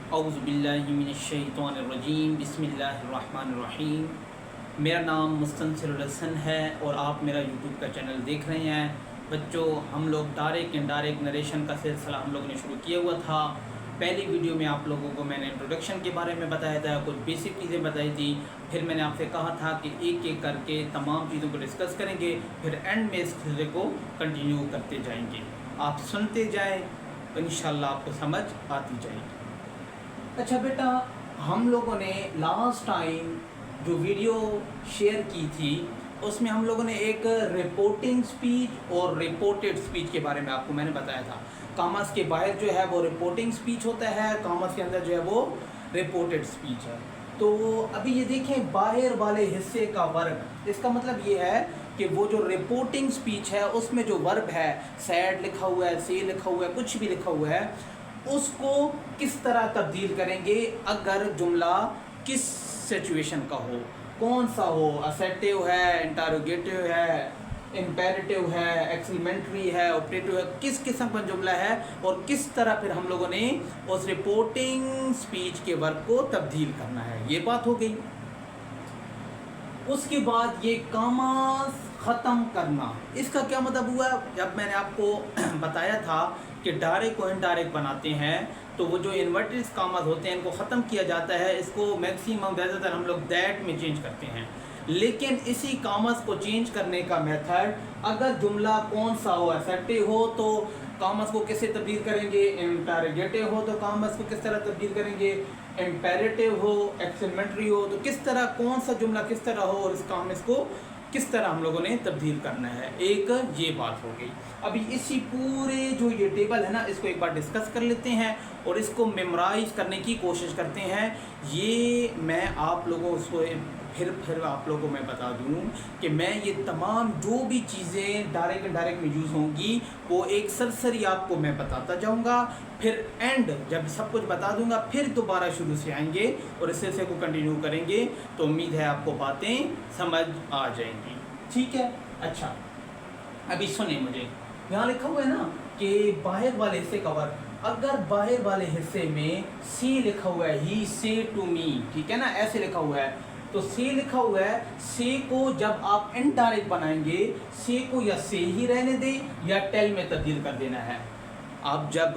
औज़ु बिल्लाहि मिनश्शैतानिर्रजीम बिस्मिल्लाहिर्रहमानिर्रहीम। मेरा नाम मुस्तनसिरुल हसन है और आप मेरा यूट्यूब का चैनल देख रहे हैं। बच्चों, हम लोग डायरेक्ट इनडायरेक्ट नरेशन का सिलसिला हम लोगों ने शुरू किया हुआ था। पहली वीडियो में आप लोगों को मैंने इंट्रोडक्शन के बारे में बताया था, कुछ बेसिक चीज़ें बताई थी। फिर मैंने आपसे कहा था कि एक एक करके तमाम चीज़ों को डिस्कस करेंगे, फिर एंड में इस सिलसिले को कंटिन्यू करते जाएंगे। आप सुनते जाएं, इंशाल्लाह आपको समझ आती जाएगी। अच्छा बेटा, हम लोगों ने लास्ट टाइम जो वीडियो शेयर की थी उसमें हम लोगों ने एक रिपोर्टिंग स्पीच और रिपोर्टेड स्पीच के बारे में आपको मैंने बताया था। कॉमर्स के बाहर जो है वो रिपोर्टिंग स्पीच होता है, कॉमर्स के अंदर जो है वो रिपोर्टेड स्पीच है। तो अभी ये देखें, बाहर वाले हिस्से का वर्ब, इसका मतलब ये है कि वो जो रिपोर्टिंग स्पीच है उसमें जो वर्ब है, सैड लिखा हुआ है, से लिखा हुआ है, कुछ भी लिखा हुआ है, उसको किस तरह तब्दील करेंगे अगर जुमला किस सिचुएशन का हो, कौन सा हो, असर्टिव है, इंटरोगेटिव है, इम्पेरेटिव है, एक्सक्लेमेटरी है, ऑपरेटिव है, किस किस्म का जुमला है और किस तरह फिर हम लोगों ने उस रिपोर्टिंग स्पीच के वर्ब को तब्दील करना है, ये बात हो गई। उसके बाद ये कॉमास ख़त्म करना, इसका क्या मतलब हुआ? जब मैंने आपको बताया था कि डायरेक्ट को इनडायरेक्ट बनाते हैं तो वो जो इन्वर्टेड कॉमास होते हैं इनको ख़त्म किया जाता है। इसको मैक्सिमम ज़्यादातर हम लोग दैट में चेंज करते हैं, लेकिन इसी कॉमास को चेंज करने का मेथड, अगर जुमला कौन सा हो, असर्टिव हो तो कॉमास को कैसे तब्दील करेंगे, इंटरोगेटिव हो तो कॉमास को किस तरह तब्दील करेंगे, इम्पेरेटिव हो, एक्सक्लेमेटरी हो तो किस तरह, कौन सा जुमला किस तरह हो और इस कॉमास को किस तरह हम लोगों ने तब्दील करना है, एक ये बात हो गई। अभी इसी पूरे जो ये टेबल है ना, इसको एक बार डिस्कस कर लेते हैं और इसको मेमोराइज करने की कोशिश करते हैं। ये मैं आप लोगों को फिर आप लोगों को मैं बता दूं कि मैं ये तमाम जो भी चीज़ें डायरेक्ट इनडायरेक्ट में यूज़ होंगी वो एक सरसरी आपको मैं बताता जाऊंगा, फिर एंड जब सब कुछ बता दूंगा फिर दोबारा शुरू से आएंगे और इस सिलसिले को कंटिन्यू करेंगे। तो उम्मीद है आपको बातें समझ आ जाएंगी, ठीक है। अच्छा, अभी सुने, मुझे यहाँ लिखा हुआ है ना कि बाहर वाले हिस्से का वर्ब, अगर बाहर वाले हिस्से में सी लिखा हुआ है, ही से टू मी, ठीक है ना, ऐसे लिखा हुआ है, तो से लिखा हुआ है, से को जब आप इनडायरेक्ट बनाएंगे, से को या से ही रहने दें या टेल में तब्दील कर देना है। आप जब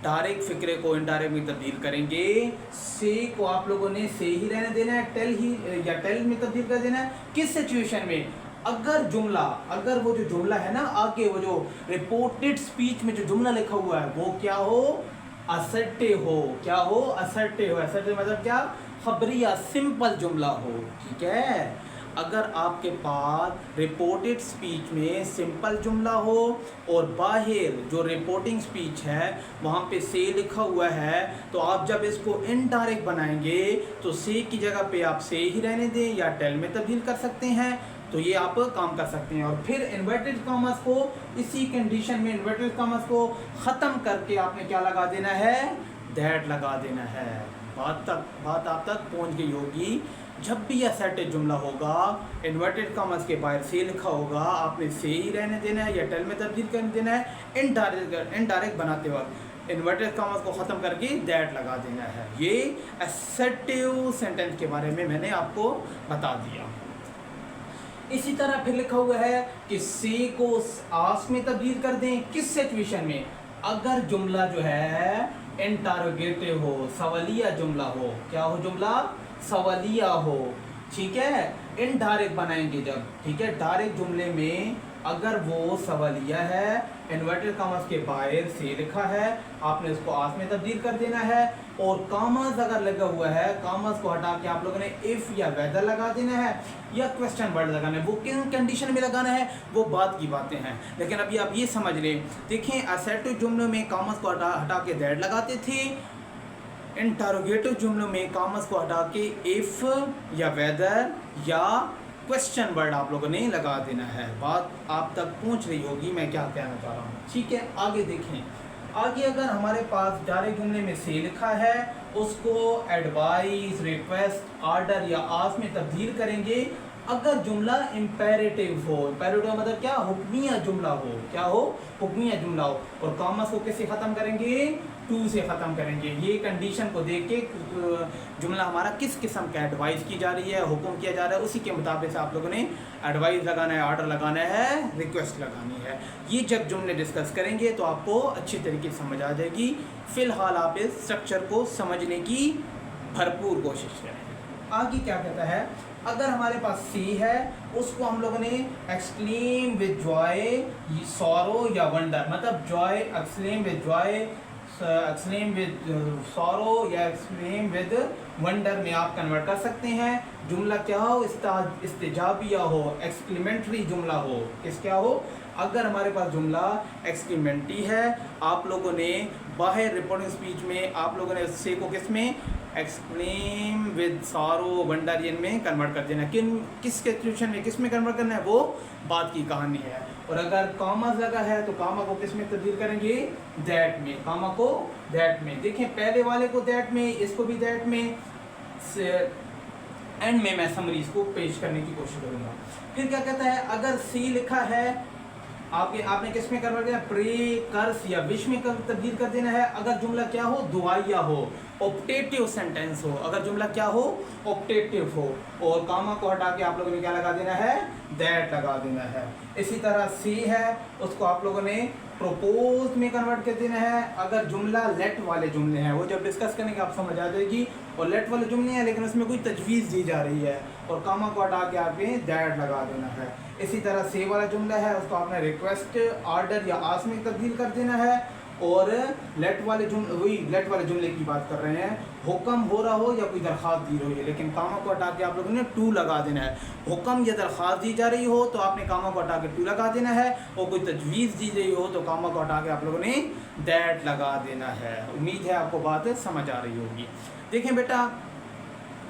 डायरेक्ट फिक्रे को इनडायरेक्ट में तब्दील करेंगे, से को आप लोगों ने से ही रहने देना है, टेल ही या टेल में तब्दील कर देना है। किस सिचुएशन में? अगर जुमला, अगर वो जो जुमला है ना आगे, वो जो रिपोर्टेड स्पीच में जो जुमला लिखा हुआ है वो क्या हो, असर्टिव हो। क्या हो? असर्टिव हो। असर्टिव मतलब क्या? खबरिया, सिंपल जुमला हो, ठीक है। अगर आपके पास रिपोर्टेड स्पीच में सिंपल जुमला हो और बाहर जो रिपोर्टिंग स्पीच है वहाँ पे से लिखा हुआ है, तो आप जब इसको इनडायरेक्ट बनाएंगे तो से की जगह पे आप से ही रहने दें या टेल में तब्दील कर सकते हैं, तो ये आप काम कर सकते हैं। और फिर इन्वर्टेड कॉमास को, इसी कंडीशन में इन्वर्टेड कॉमास को ख़त्म करके आपने क्या लगा देना है, दैट लगा देना है। बात आप तक पहुंच गई होगी। जब भी असर्टिव जुमला होगा, इन्वर्टेड कॉमास के बाहर से लिखा होगा, आपने से ही रहने देना है या टेल में तब्दील कर देना है। इनडायरेक्ट बनाते वक्त इन्वर्टेड कॉमास को ख़त्म करके दैट लगा देना है। ये असर्टिव सेंटेंस के बारे में मैंने आपको बता दिया। इसी तरह फिर लिखा हुआ है कि से को आस में तब्दील कर दें। किस सिचुएशन में? अगर जुमला जो है इंटरोगेटिव हो, सवालिया जुमला हो। क्या हो जुमला? सवालिया हो, ठीक है। इनडायरेक्ट बनाएंगे जब, ठीक है, डायरेक्ट जुमले में अगर वो सवालिया है, इन्वर्टेड कॉमास के बाहर से लिखा है, आपने उसको आस में तब्दील कर देना है। और कॉमास अगर लगा हुआ है, कॉमास को हटा के आप लोगों ने इफ़ या वेदर लगा देना है या क्वेश्चन वर्ड लगाना है। वो किन कंडीशन में लगाना है वो बात की बातें हैं, लेकिन अभी आप ये समझ लें। देखें, असर्टिव जुमलों में कॉमास को हटा के दैट लगाते थे, इंटरोगेटिव जुमलों में कॉमास को हटा के इफ़ या वेदर या क्वेश्चन वर्ड आप लोगों ने लगा देना है। बात आप तक पहुंच रही होगी मैं क्या कहना चाह रहा हूँ, ठीक है। आगे देखें, आगे अगर हमारे पास डायरेक्ट जुमले में से लिखा है, उसको एडवाइस, रिक्वेस्ट, ऑर्डर या आस्क में तब्दील करेंगे अगर जुमला इम्पेरेटिव हो, इम्पेरेटिव मतलब क्या, हुक्मिया जुमला हो, क्या हो, हुक्मिया जुमला हो, और कॉमर्स को कैसे ख़त्म करेंगे, टू से ख़त्म करेंगे। ये कंडीशन को देख के जुमला हमारा किस किस्म का एडवाइस की जा रही है, हुक्म किया जा रहा है, उसी के मुताबिक से आप लोगों ने एडवाइस लगाना है, ऑर्डर लगाना है, रिक्वेस्ट लगानी है। ये जब जुमले डिस्कस करेंगे तो आपको अच्छी तरीके से समझ आ जाएगी। फ़िलहाल आप इस स्ट्रक्चर को समझने की भरपूर कोशिश करें। आगे क्या कहता है, अगर हमारे पास सी है, उसको हम लोगों ने एक्सक्लेम विद जॉय, सॉरो या वंडर, मतलब Joy, exclaim with Joy, exclaim with sorrow या एक्सक्लेम विद वंडर में आप कन्वर्ट कर सकते हैं। जुमला क्या हो, इस्तिजाबिया हो, एक्सक्लेमेंट्री जुमला हो, किस क्या हो। अगर हमारे पास जुमला एक्सक्लेमेंट्री है, आप लोगों ने बाहर रिपोर्टिंग स्पीच में आप लोगों ने से को किस में, एक्सक्लेम विद सॉरो वंडर में कन्वर्ट कर देना। किस सिचुएशन में, किस में कन्वर्ट करना है, वो बात की कहानी है। और अगर कॉमा लगा है तो कॉमा को किस में तब्दील करेंगे, दैट में, कॉमा को दैट में। देखें पहले वाले को दैट में, इसको भी दैट में, एंड में मैं समरीज को पेश करने की कोशिश करूँगा। फिर क्या कहता है, अगर सी लिखा है, आपने किस में कन्वर्ट करना, प्रे, कर्स या विश में तब्दील कर देना है। अगर जुमला क्या हो, दुआया हो, ऑप्टेटिव सेंटेंस हो, अगर जुमला क्या हो, ऑप्टेटिव हो, और कामा को हटा के आप लोगों ने क्या लगा देना है, दैट लगा देना है। इसी तरह सी है, उसको आप लोगों ने प्रोपोज में कन्वर्ट कर देना है। अगर जुमला लेट वाले जुमले हैं, वो जब डिस्कस करेंगे आप समझ आ जाएगी, और लेट वाले जुमले हैं लेकिन उसमें कोई तजवीज़ दी जा रही है, और कामा को हटा के आपने दैट लगा देना है। इसी तरह से वाला जुमला है, उसको आपने रिक्वेस्ट, ऑर्डर या आस्क में तब्दील कर देना है। और लेट वाले जुमले, वही लेट वाले जुमले की बात कर रहे हैं, हुक्म हो रहा हो या कोई दरख्वास्त दी रही है, लेकिन कामा को हटा के आप लोगों ने टू लगा देना है। हुक्म या दरख्वास्त दी जा रही हो तो आपने कामा को हटा के टू लगा देना है, और कोई तजवीज़ दी रही हो तो कामा को हटा के आप लोगों ने दैट लगा देना है। उम्मीद है आपको बात समझ आ रही होगी। देखें बेटा,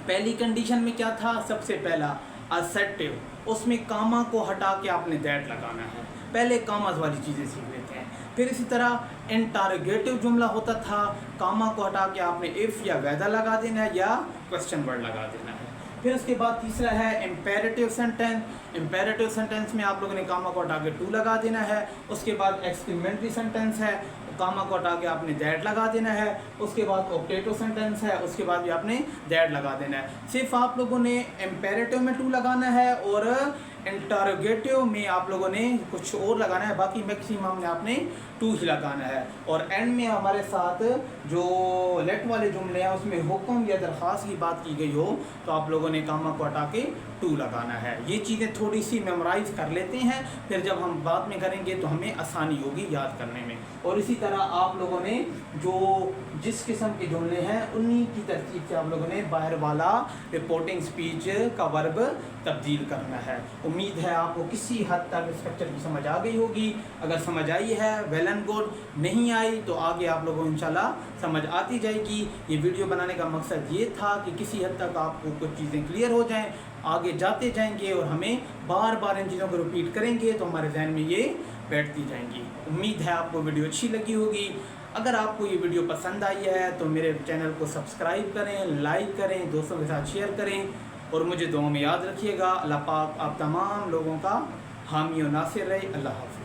पहली कंडीशन में क्या था, सबसे पहला असर्टिव, उसमें कामा को हटा के आपने दैट लगाना है। पहले कामाज वाली चीज़ें सीख लेते हैं। फिर इसी तरह इंटरोगेटिव जुमला होता था, कामा को हटा के आपने इफ़ या वैदा लगा देना है या क्वेश्चन वर्ड लगा देना है। फिर उसके बाद तीसरा है इम्पेरेटिव सेंटेंस। इम्पेरेटिव सेंटेंस में आप लोगों ने कामा को हटा के टू लगा देना है। उसके बाद एक्सक्लेमेटरी सेंटेंस है, कामा को हटा के आपने दैट लगा देना है। उसके बाद ऑप्टेटिव सेंटेंस है, उसके बाद भी आपने दैट लगा देना है। सिर्फ आप लोगों ने इम्पेरेटिव में टू लगाना है और इंटरोगेटिव में आप लोगों ने कुछ और लगाना है, बाकी मैक्सिमम में आपने टू ही लगाना है। और एंड में हमारे साथ जो लेट वाले जुमले हैं उसमें हुक्म या दरख्वास्त की बात की गई हो तो आप लोगों ने कामा को हटा के टू लगाना है। ये चीज़ें थोड़ी सी मेमोराइज कर लेते हैं, फिर जब हम बाद में करेंगे तो हमें आसानी होगी याद करने में। और इसी तरह आप लोगों ने जो जिस किस्म के जुमले हैं उन्हीं की तरतीब से आप लोगों ने बाहर वाला रिपोर्टिंग स्पीच का वर्ब तब्दील करना है। उम्मीद है आपको किसी हद तक स्ट्रक्चर की समझ आ गई होगी। अगर समझ आई है वेल एंड गुड, नहीं आई तो आगे आप लोगों को इंशाल्लाह समझ आती जाएगी। ये वीडियो बनाने का मकसद ये था कि किसी हद तक आपको कुछ चीज़ें क्लियर हो जाएं, आगे जाते जाएंगे और हमें बार बार इन चीज़ों को रिपीट करेंगे तो हमारे जहन में ये बैठती जाएंगी। उम्मीद है आपको वीडियो अच्छी लगी होगी। अगर आपको ये वीडियो पसंद आई है तो मेरे चैनल को सब्सक्राइब करें, लाइक करें, दोस्तों के साथ शेयर करें और मुझे दुआ में याद रखिएगा। अल्लाह पाक आप तमाम लोगों का हामी और नासिर रहे। अल्लाह हाफ़िज़।